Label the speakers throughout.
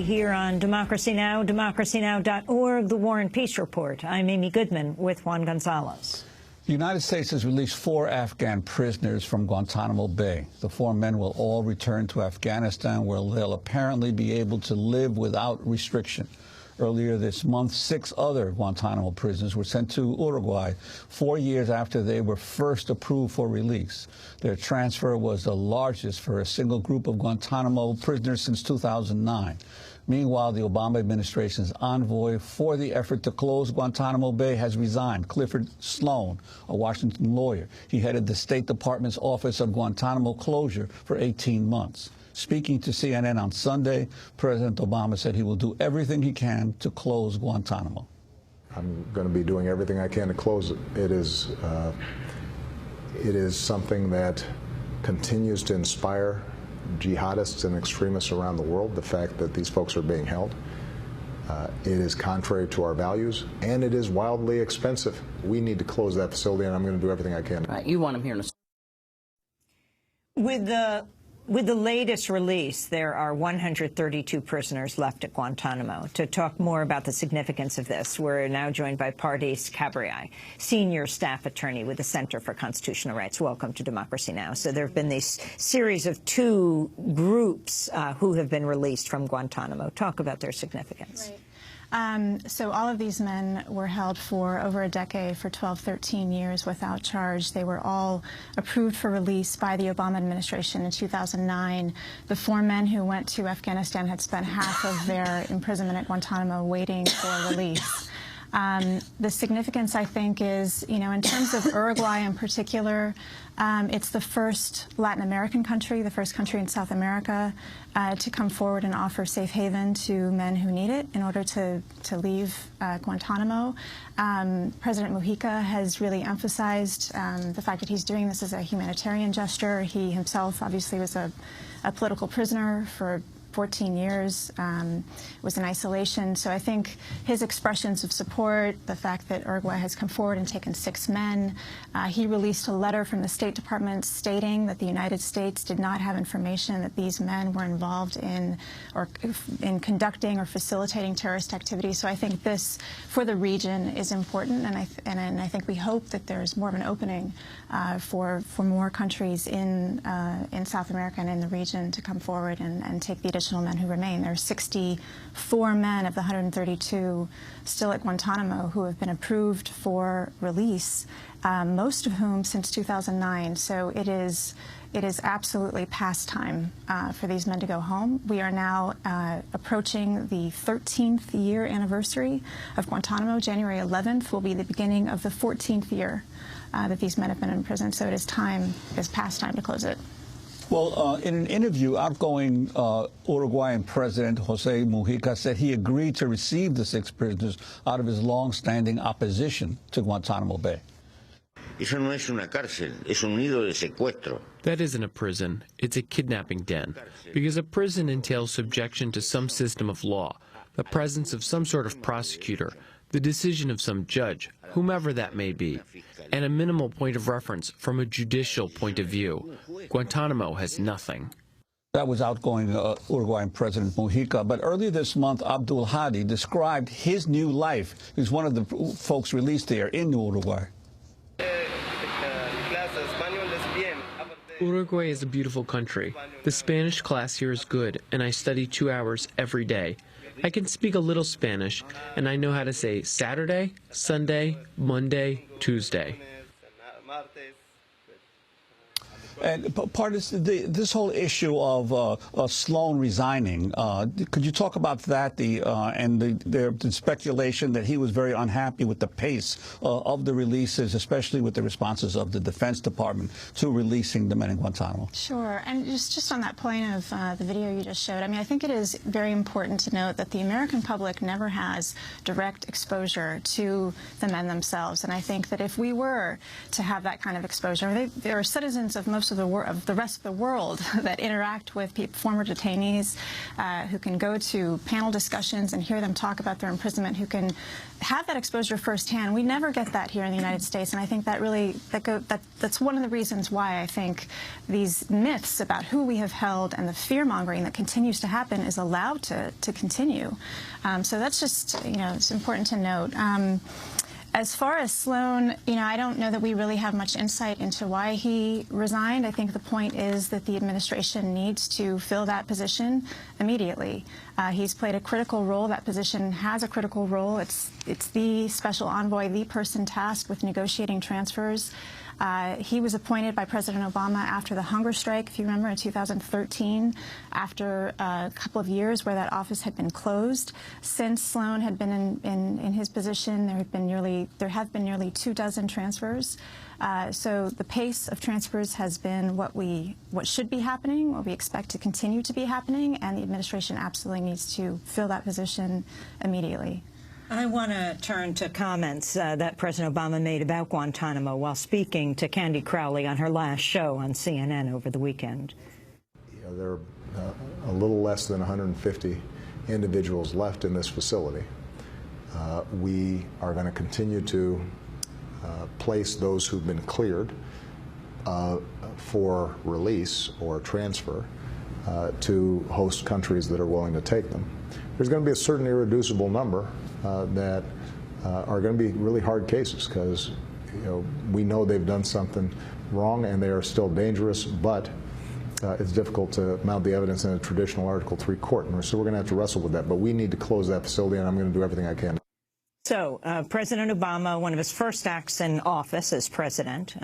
Speaker 1: Here on Democracy Now!, democracynow.org, The War and Peace Report. I'm Amy Goodman with Juan Gonzalez.
Speaker 2: The United States has released 4 Afghan prisoners from Guantánamo Bay. The 4 men will all return to Afghanistan, where they'll apparently be able to live without restriction. Earlier this month, 6 other Guantánamo prisoners were sent to Uruguay 4 years after they were first approved for release. Their transfer was the largest for a single group of Guantánamo prisoners since 2009. Meanwhile, the Obama administration's envoy for the effort to close Guantánamo Bay has resigned, Clifford Sloan, a Washington lawyer. He headed the State Department's Office of Guantánamo Closure for 18 months. Speaking to CNN on Sunday, President Obama said he will do everything he can to close Guantánamo.
Speaker 3: I'm going to be doing everything I can to close it. It is something that continues to inspire jihadists and extremists around the world, the fact that these folks are being held. It is contrary to our values, and it is wildly expensive. We need to close that facility, and I'm going to do everything I can.
Speaker 4: Right, you want them here in a...
Speaker 1: With the latest release, there are 132 prisoners left at Guantánamo. To talk more about the significance of this, we're now joined by Pardis Cabriai, senior staff attorney with the Center for Constitutional Rights. Welcome to Democracy Now! So there have been this series of 2 groups who have been released from Guantánamo. Talk about their significance.
Speaker 5: Right. So all of these men were held for over a decade, for 12, 13 years without charge. They were all approved for release by the Obama administration in 2009. The 4 men who went to Afghanistan had spent half of their imprisonment at Guantánamo waiting for release. The significance, I think, is, in terms of Uruguay in particular, it's the first Latin American country, the first country in South America to come forward and offer safe haven to men who need it in order to leave Guantánamo. President Mujica has really emphasized the fact that he's doing this as a humanitarian gesture. He himself obviously was a political prisoner for 14 years, was in isolation. So I think his expressions of support, the fact that Uruguay has come forward and taken 6 men, he released a letter from the State Department stating that the United States did not have information that these men were involved in conducting or facilitating terrorist activity. So I think this, for the region, is important, and I think we hope that there's more of an opening for more countries in South America and in the region to come forward and take the additional men who remain. There are 64 men of the 132 still at Guantánamo who have been approved for release, most of whom since 2009. So it is absolutely past time for these men to go home. We are now approaching the 13th year anniversary of Guantánamo. January 11th will be the beginning of the 14th year that these men have been in prison. So it is past time to close it.
Speaker 2: Well, in an interview, outgoing Uruguayan President José Mujica said he agreed to receive the 6 prisoners out of his long-standing opposition to Guantánamo Bay.
Speaker 6: Eso no es una cárcel, es un nido de secuestro.
Speaker 7: That isn't a prison, it's a kidnapping den. Because a prison entails subjection to some system of law, the presence of some sort of prosecutor, the decision of some judge, whomever that may be, and a minimal point of reference from a judicial point of view. Guantánamo has nothing.
Speaker 2: That was outgoing Uruguayan President Mujica. But earlier this month, Abdul Hadi described his new life. He's one of the folks released there in Uruguay.
Speaker 7: Uruguay is a beautiful country. The Spanish class here is good, and I study 2 hours every day. I can speak a little Spanish, and I know how to say Saturday, Sunday, Monday, Tuesday.
Speaker 2: And part of this whole issue of Sloan resigning, could you talk about that, and the speculation that he was very unhappy with the pace of the releases, especially with the responses of the Defense Department to releasing the men in Guantánamo?
Speaker 5: Sure, and just on that point of the video you just showed, I mean, I think it is very important to note that the American public never has direct exposure to the men themselves, and I think that if we were to have that kind of exposure, they are citizens of most most of the rest of the world that interact with former detainees, who can go to panel discussions and hear them talk about their imprisonment, who can have that exposure firsthand. We never get that here in the United States, and I think that really that's one of the reasons why I think these myths about who we have held and the fear-mongering that continues to happen is allowed to continue. So that's just, it's important to note. As far as Sloan, I don't know that we really have much insight into why he resigned. I think the point is that the administration needs to fill that position immediately. He's played a critical role. That position has a critical role. It's the special envoy, the person tasked with negotiating transfers. He was appointed by President Obama after the hunger strike, if you remember, in 2013, after a couple of years where that office had been closed. Since Sloan had been in his position, there have been nearly 24 transfers. So the pace of transfers has been what should be happening, what we expect to continue to be happening, and the administration absolutely needs to fill that position immediately.
Speaker 1: I want to turn to comments that President Obama made about Guantanamo while speaking to Candy Crowley on her last show on CNN over the weekend.
Speaker 3: There are a little less than 150 individuals left in this facility. We are going to continue to place those who've been cleared for release or transfer to host countries that are willing to take them. There's going to be a certain irreducible number that are going to be really hard cases because we know they've done something wrong and they are still dangerous, but it's difficult to mount the evidence in a traditional Article III court. And so we're going to have to wrestle with that. But we need to close that facility, and I'm going to do everything I can.
Speaker 1: So President Obama, one of his first acts in office as president,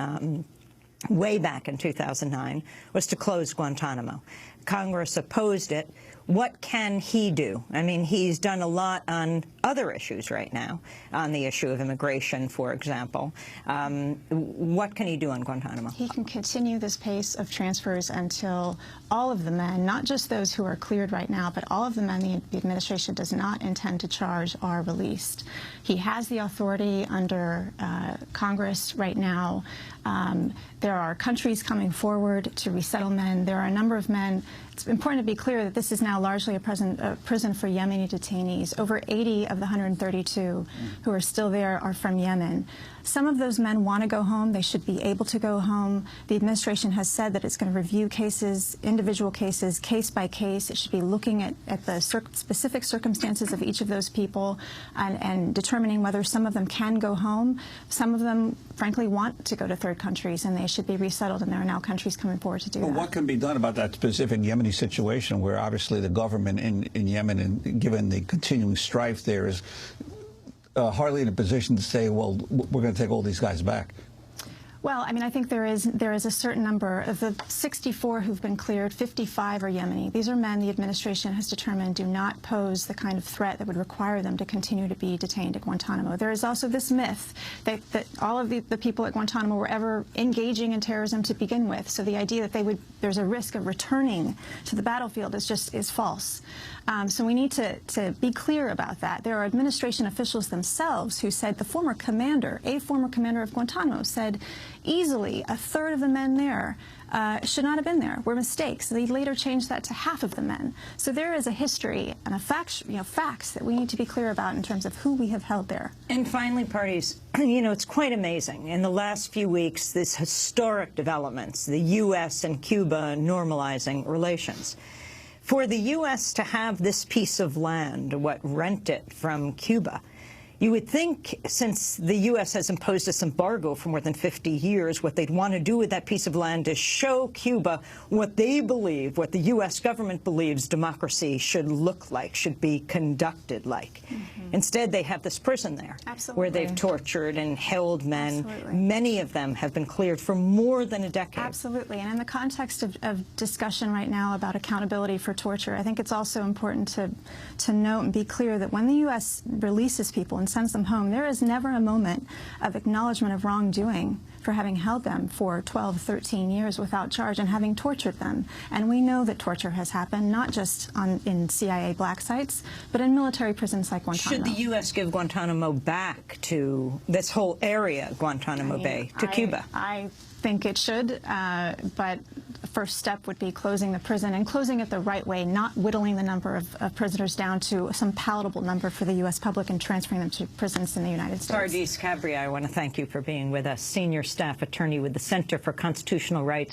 Speaker 1: way back in 2009, was to close Guantanamo. Congress opposed it. What can he do? I mean, he's done a lot on other issues right now, on the issue of immigration, for example. What can he do on Guantanamo?
Speaker 5: He can continue this pace of transfers until all of the men, not just those who are cleared right now, but all of the men the administration does not intend to charge are released. He has the authority under Congress right now. There are countries coming forward to resettle men. There are a number of men. It's important to be clear that this is now largely a prison for Yemeni detainees. Over 80 of the 132 who are still there are from Yemen. Some of those men want to go home. They should be able to go home. The administration has said that it's going to review cases, individual cases, case by case. It should be looking at the specific circumstances of each of those people and determining whether some of them can go home. Some of them, frankly, want to go to third countries, and they should be resettled, and there are now countries coming forward to do that.
Speaker 2: What can be done about that specific Yemeni situation where obviously the government in Yemen, and given the continuing strife there, is hardly in a position to say, well, we're going to take all these guys back?
Speaker 5: Well, I mean, I think there is a certain number. Of the 64 who've been cleared, 55 are Yemeni. These are men the administration has determined do not pose the kind of threat that would require them to continue to be detained at Guantanamo. There is also this myth that all of the people at Guantanamo were ever engaging in terrorism to begin with. So the idea that there's a risk of returning to the battlefield is false. So we need to be clear about that. There are administration officials themselves who said a former commander of Guantanamo said easily a third of the men there should not have been there, were mistakes. They later changed that to half of the men. So there is a history and facts that we need to be clear about in terms of who we have held there.
Speaker 1: And finally, parties, it's quite amazing. In the last few weeks, these historic developments, the U.S. and Cuba normalizing relations. For the U.S. to have this piece of land, rent it from Cuba, you would think, since the U.S. has imposed this embargo for more than 50 years, what they'd want to do with that piece of land is show Cuba what they believe, what the U.S. government believes democracy should look like, should be conducted like. Instead, they have this prison there where they've tortured and held men. Many of them have been cleared for more than a decade.
Speaker 5: Absolutely. And in the context of discussion right now about accountability for torture, I think it's also important to note and be clear that when the U.S. releases people, and sends them home, there is never a moment of acknowledgement of wrongdoing for having held them for 12, 13 years without charge and having tortured them. And we know that torture has happened, not just in CIA black sites, but in military prisons like Guantánamo.
Speaker 1: Should the U.S. give Guantánamo back to this whole area, Guantánamo Bay, to Cuba?
Speaker 5: I think it should, but the first step would be closing the prison and closing it the right way, not whittling the number of prisoners down to some palatable number for the U.S. public and transferring them to prisons in the United States.
Speaker 1: Pardis Cabri, I want to thank you for being with us, Senior Staff Attorney with the Center for Constitutional Rights.